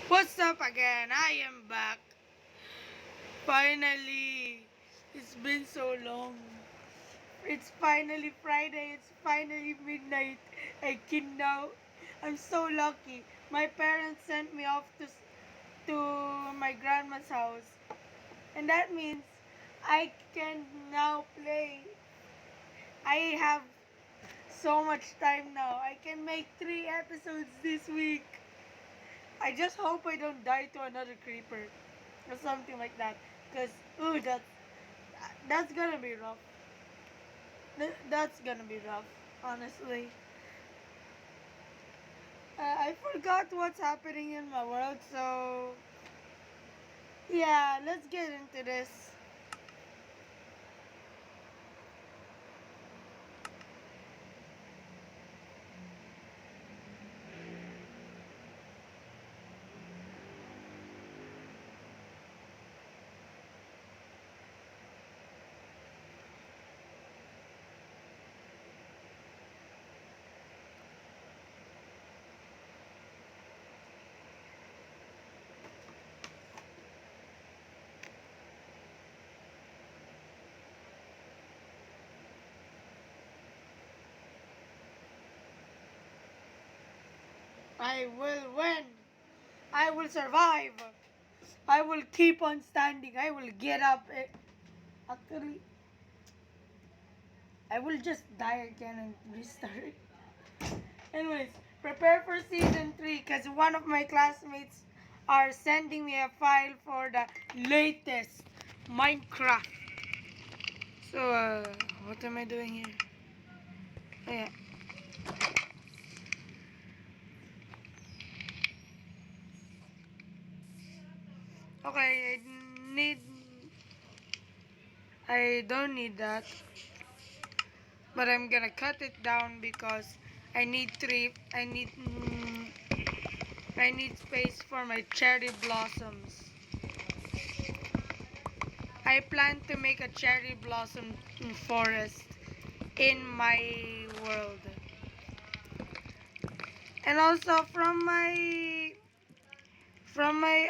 What's up again? I am back. Finally. It's been so long. It's finally Friday. It's finally midnight. I can now. I'm so lucky. My parents sent me off to my grandma's house. And that means I can now play. I have so much time now. I can make 3 episodes this week. I just hope I don't die to another creeper or something like that. Cause ooh, that's gonna be rough. That's gonna be rough, honestly. I forgot what's happening in my world, so yeah, let's get into this. I will win. I will survive. I will keep on standing. I will get up. Actually, I will just die again and restart. Anyways, prepare for season 3 because one of my classmates are sending me a file for the latest Minecraft. So, what am I doing here? Oh, yeah. Okay, I don't need that, but I'm gonna cut it down because I need space for my cherry blossoms. I plan to make a cherry blossom forest in my world. And also from my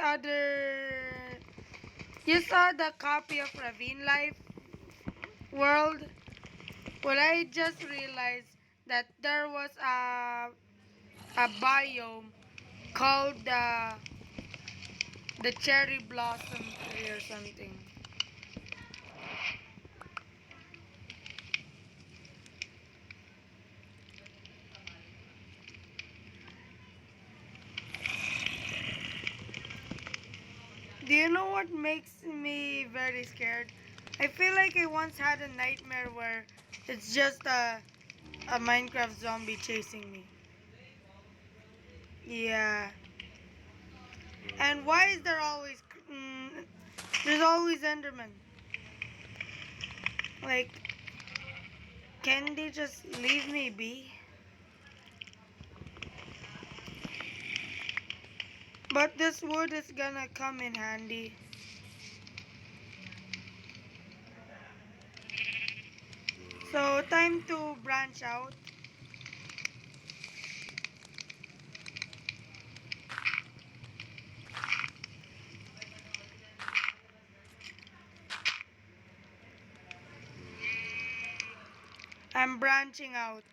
other, you saw the copy of Ravine Life World. Well, I just realized that there was a biome called the cherry blossom tree or something. Do you know what makes me very scared? I feel like I once had a nightmare where it's just a Minecraft zombie chasing me. Yeah. And why is there always there's always Enderman? Like, can they just leave me be? But this wood is gonna come in handy. So time to branch out. I'm branching out.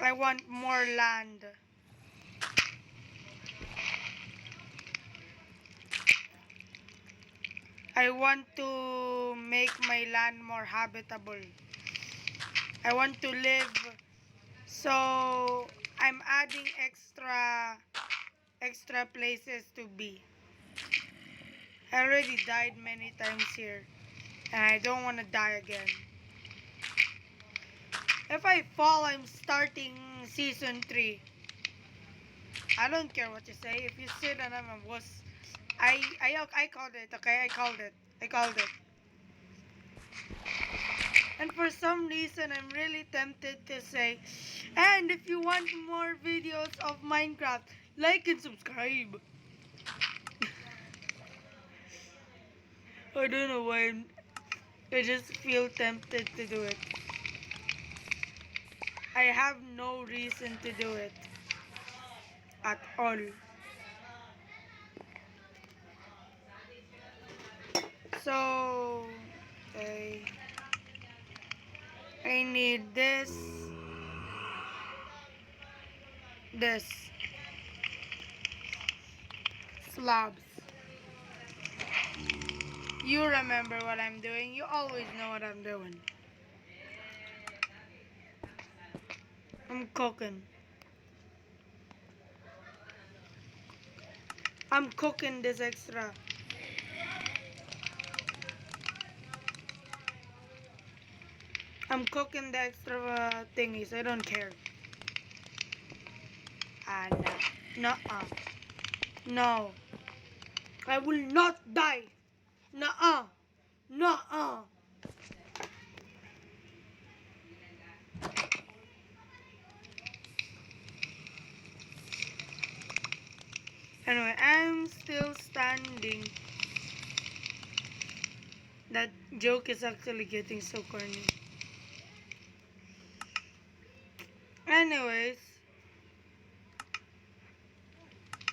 I want more land. I want to make my land more habitable. I want to live. So I'm adding extra places to be. I already died many times here and I don't want to die again. If I fall, I'm starting season 3. I don't care what you say. If you say that I'm a wuss, I called it, okay? I called it. And for some reason, I'm really tempted to say, and if you want more videos of Minecraft, like and subscribe. I don't know why. I just feel tempted to do it. I have no reason to do it. at all. So, okay. I need this. Slabs. You remember what I'm doing. You always know what I'm doing. I'm cooking. I'm cooking this extra. I'm cooking the extra thingies. I don't care. No. Nuh-uh. No. I will not die. Nuh-uh. Nuh-uh. Anyway, I'm still standing. That joke is actually getting so corny. Anyways,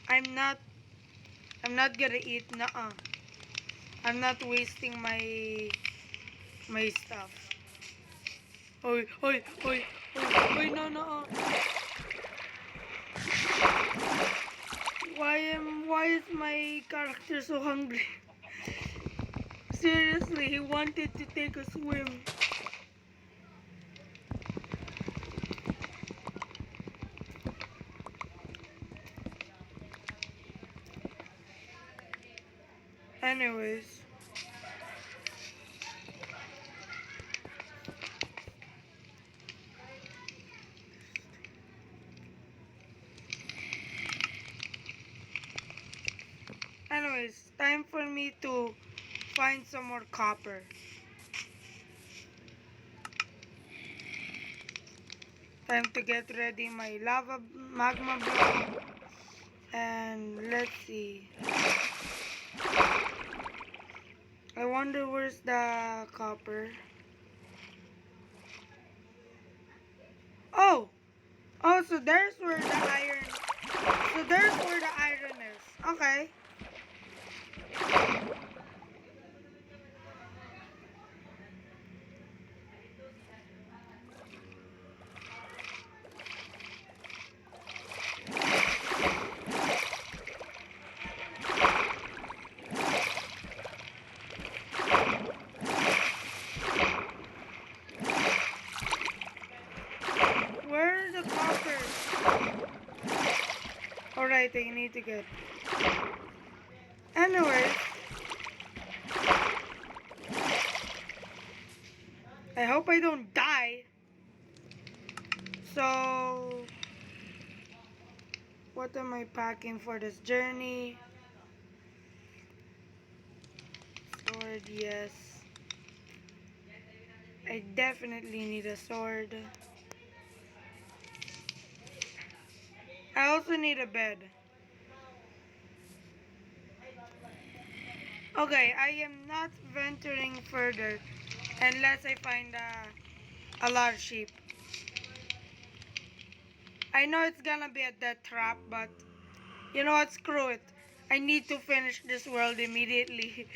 I'm not gonna eat. Nuh-uh. I'm not wasting my stuff. Oi, oi, oi, oi, oi, no, no. Why is my character so hungry? Seriously, he wanted to take a swim. Anyways. Anyways, time for me to find some more copper. Time to get ready my lava magma block. And let's see. I wonder where's the copper. Oh! Oh, so there's where the iron. So there's where the iron is. Okay. Where's the copper? Alright, I need to get. Anyways. I hope I don't die. So, what am I packing for this journey? Sword, yes. I definitely need a sword. I also need a bed. Okay, I am not venturing further unless I find a large sheep. I know it's gonna be a death trap, but you know what? Screw it. I need to finish this world immediately.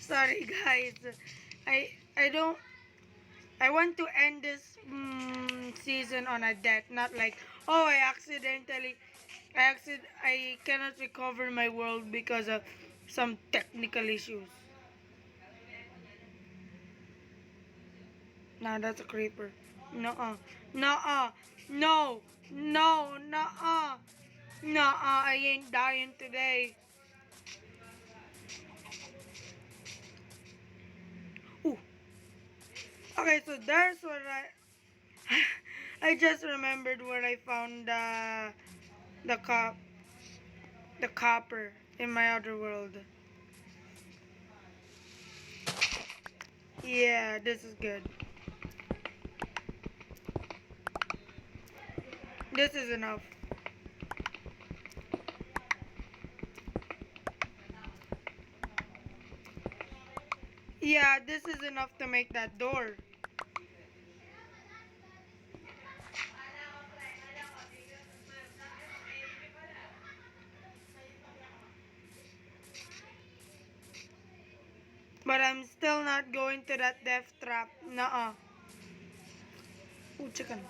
Sorry, guys. I don't. I want to end this season on a death, not like I cannot recover my world because of some technical issues. Nah, that's a creeper. Nuh-uh. Nuh-uh. No. No. Nuh-uh. Nuh-uh. I ain't dying today. Ooh. Okay, so there's where I just remembered where I found the cop the copper in my other world. Yeah, this is good. This is enough. Yeah, this is enough to make that door. But I'm still not going to that death trap. Nuh-uh. Ooh, chicken.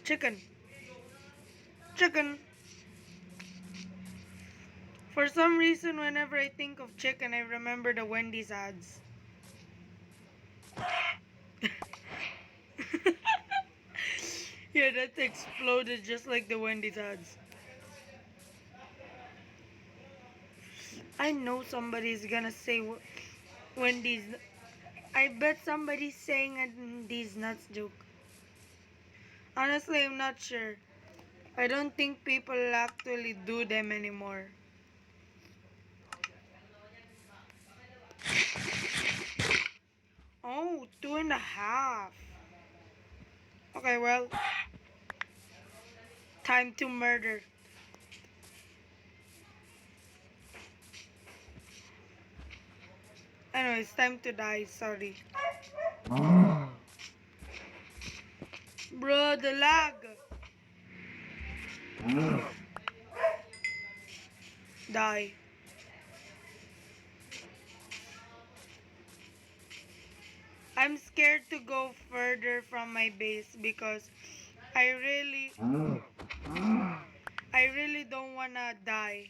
Chicken. Chicken. For some reason, whenever I think of chicken, I remember the Wendy's ads. Yeah, that exploded just like the Wendy's ads. I know somebody's gonna say Wendy's. I bet somebody's saying a Wendy's nuts joke. Honestly, I'm not sure. I don't think people actually do them anymore. Oh, 2.5. Okay, well, time to murder. Anyway, it's time to die. Sorry. Bro, the lag. Die. I'm scared to go further from my base because I really I really don't wanna die.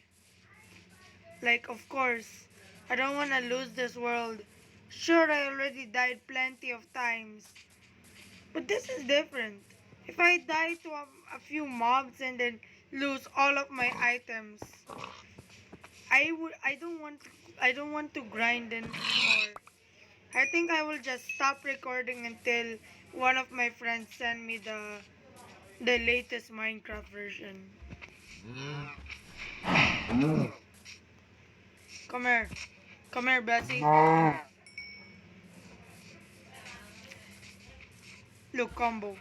Like, of course, I don't wanna lose this world. Sure, I already died plenty of times. But this is different. If I die to a few mobs and then lose all of my items, I don't want to grind anymore. I think I will just stop recording until one of my friends send me the latest Minecraft version. Come here. Come here, Bessie. Look, combo.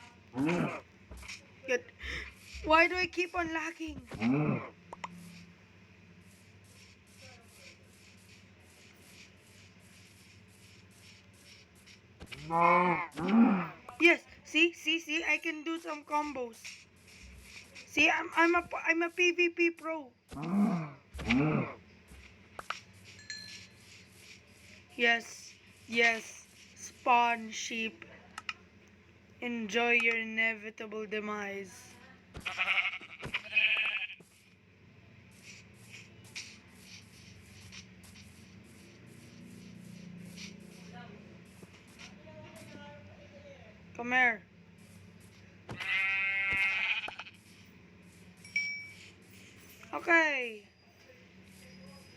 Get. Why do I keep on lagging? Yes, see, I can do some combos. See, I'm a PvP pro. Yes, yes, spawn sheep. Enjoy your inevitable demise. Come here. Okay,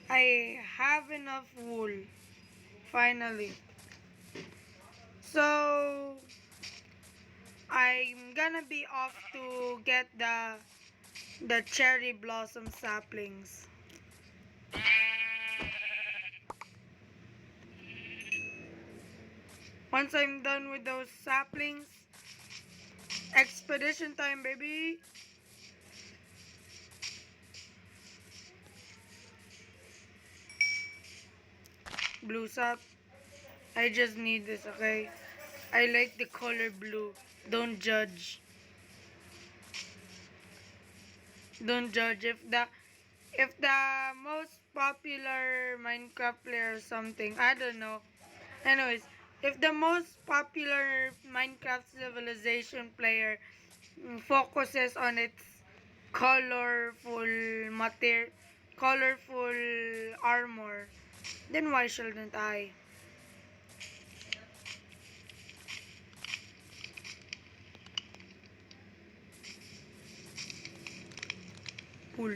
I have enough wool. Finally. So, I'm gonna be off to get the cherry blossom saplings. Once I'm done with those saplings, expedition time, baby. Blue sap. I just need this, okay? I like the color blue. Don't judge. Don't judge if the most popular Minecraft player or something, I don't know. Anyways, if the most popular Minecraft civilization player focuses on its colorful colorful armor, then why shouldn't I? Cool.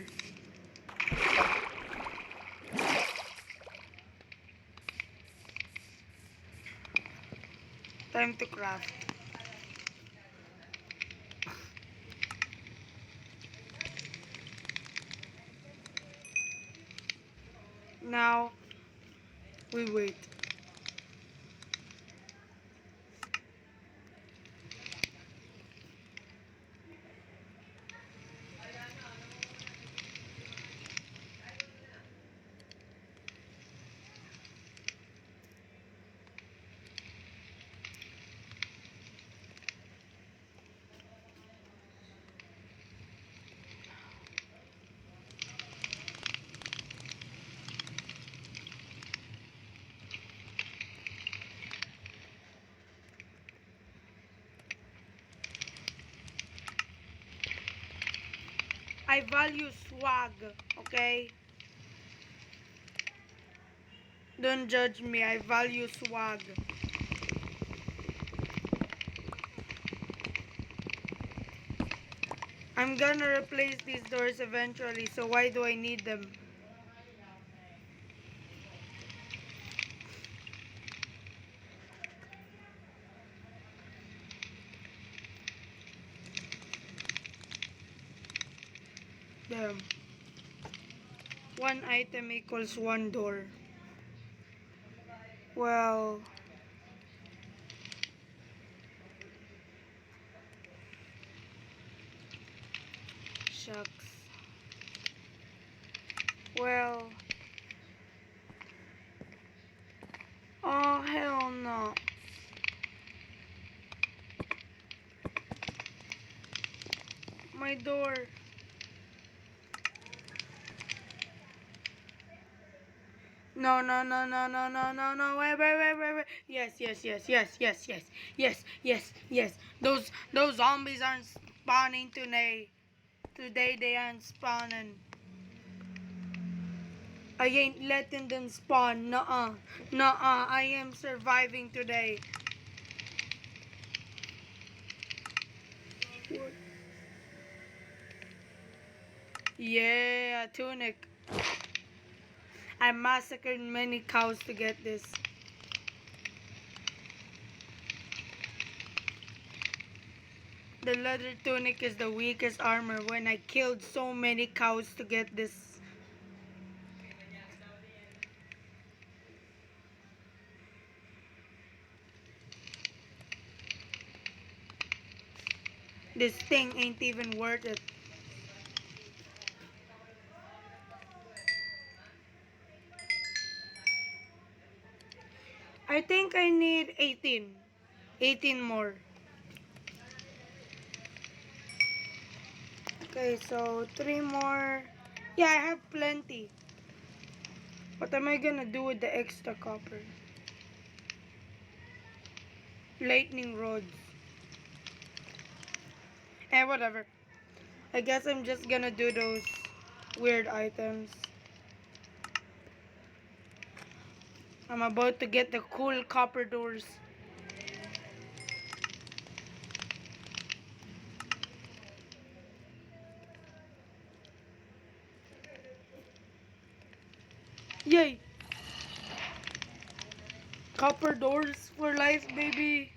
Time to craft. Now, we wait. I value swag, okay? Don't judge me, I value swag. I'm gonna replace these doors eventually, so why do I need them? Damn. One item equals one door. Well, shucks. Well, oh hell no. My door. No, no, no, no, no, no, no, no. Wait. Yes, yes, yes, yes, yes, yes, yes, yes, yes. Those zombies aren't spawning today. Today they aren't spawning. I ain't letting them spawn. Nuh-uh. Nuh-uh. I am surviving today. Yeah, tunic. I massacred many cows to get this. The leather tunic is the weakest armor when I killed so many cows to get this. This thing ain't even worth it. I think I need 18. 18 more. Okay, so 3 more. Yeah, I have plenty. What am I gonna do with the extra copper? Lightning rods. Whatever. I guess I'm just gonna do those weird items. I'm about to get the cool copper doors. Yay! Copper doors for life, baby.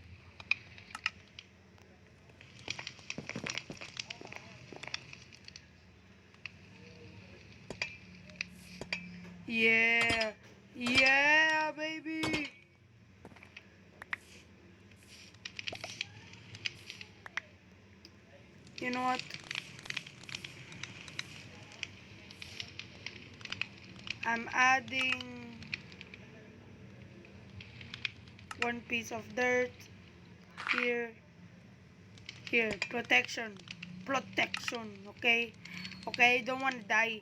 Yeah. Yeah, baby. You know what? I'm adding one piece of dirt here. Here, protection. Protection, okay? Okay, don't want to die.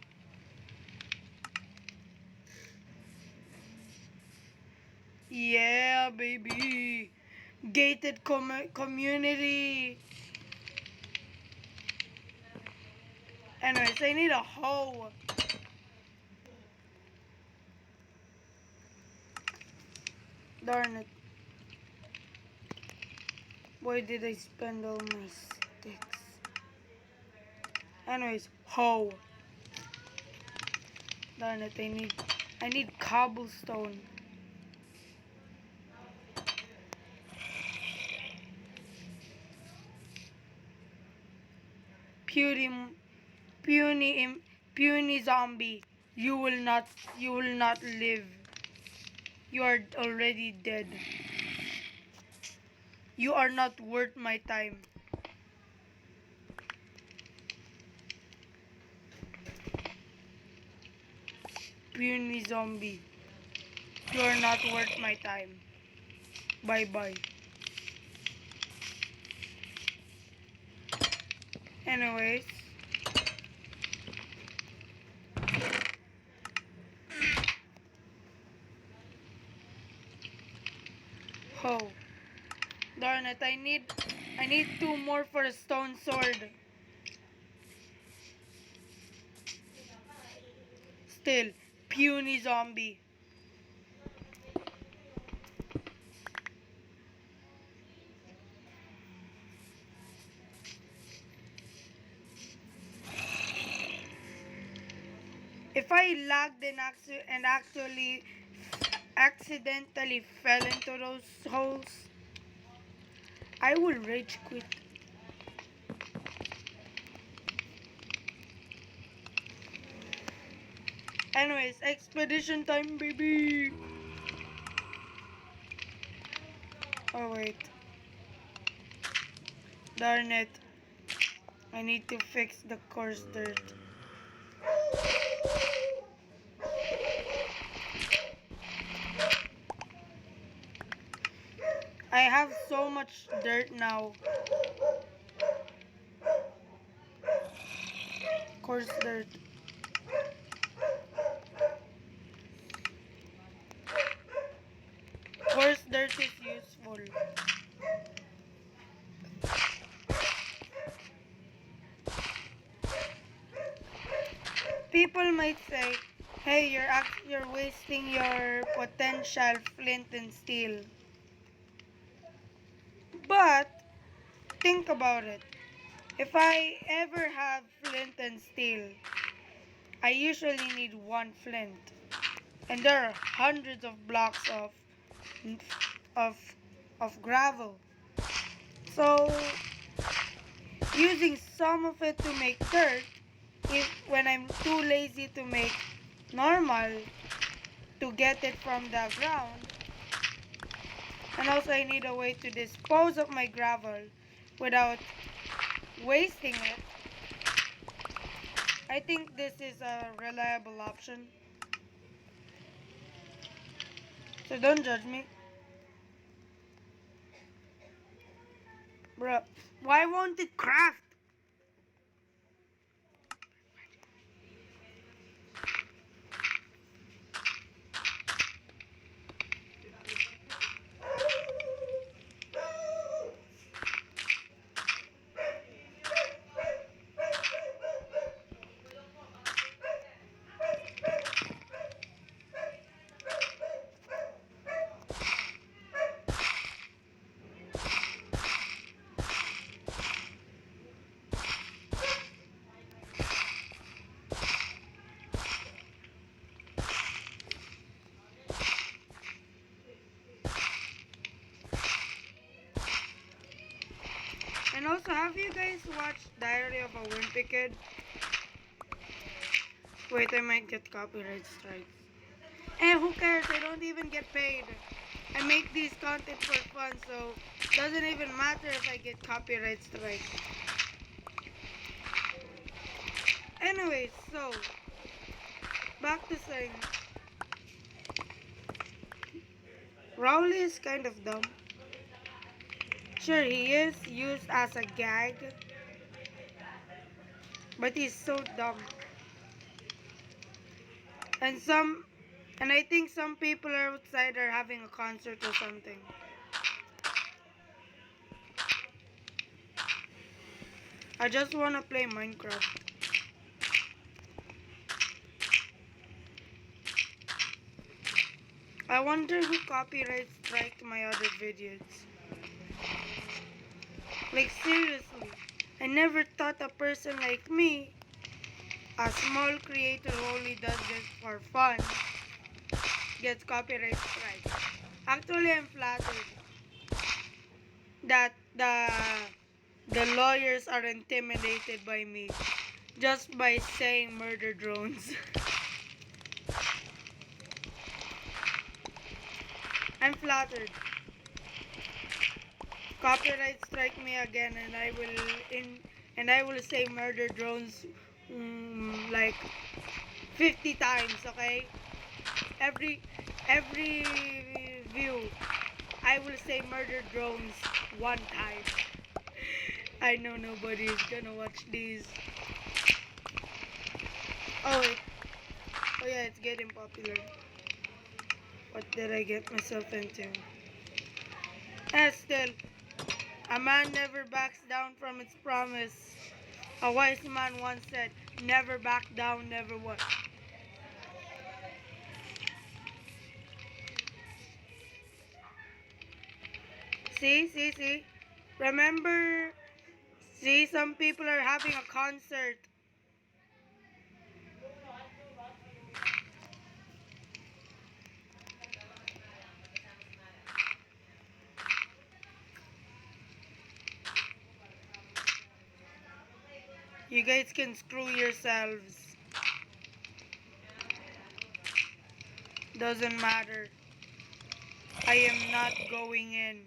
Yeah, baby. Gated community. Anyways, I need a hoe. Darn it. Why did I spend all my sticks? Anyways, hoe. Darn it, I need cobblestone. Puny, puny, puny zombie. You will not live. You are already dead. You are not worth my time. Puny zombie. You are not worth my time. Bye bye. Anyways. Oh. Darn it, I need 2 more for a stone sword. Still, puny zombie. If I lagged and actually accidentally fell into those holes, I will rage quit. Anyways, expedition time, baby. Oh wait, darn it. I need to fix the coarse dirt. I have so much dirt now. Coarse dirt. Coarse dirt is useful. People might say, "Hey, you're wasting your potential flint and steel." But think about it. If I ever have flint and steel, I usually need one flint, and there are hundreds of blocks of of gravel. So using some of it to make dirt, if when I'm too lazy to make normal to get it from the ground, and also I need a way to dispose of my gravel without wasting it. I think this is a reliable option. So don't judge me. Bruh, why won't it craft? And also, have you guys watched Diary of a Wimpy Kid? Wait, I might get copyright strikes. Eh, who cares? I don't even get paid. I make these content for fun, so it doesn't even matter if I get copyright strike. Anyways, so back to saying Rowley is kind of dumb. Sure, he is used as a gag, but he's so dumb. And I think some people outside are having a concert or something. I just want to play Minecraft. I wonder who copyright striked my other videos. Like seriously, I never thought a person like me, a small creator who only does this for fun, gets copyright strike. Actually, I'm flattered that the lawyers are intimidated by me just by saying murder drones. I'm flattered. Copyright strike me again, and I will say murder drones like 50 times. Okay, every every view, I will say murder drones one time. I know nobody is gonna watch these. Oh wait. Oh yeah, it's getting popular. What did I get myself into? Still, a man never backs down from its promise. A wise man once said, never back down, never what? See. Remember, see, some people are having a concert. You guys can screw yourselves. Doesn't matter. I am not going in.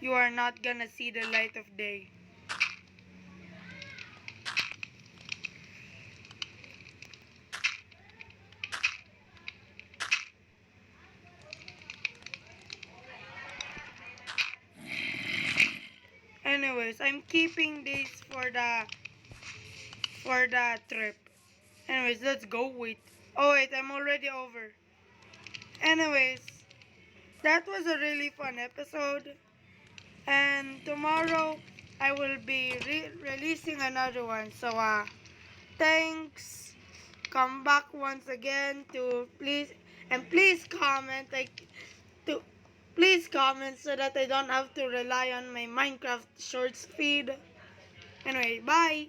You are not gonna see the light of day. Anyways, I'm keeping this for the trip. Anyways, let's go. Wait. Oh wait, I'm already over. Anyways, that was a really fun episode. And tomorrow I will be releasing another one. So thanks. Come back once again to please comment to please comment so that I don't have to rely on my Minecraft Shorts feed. Anyway, bye.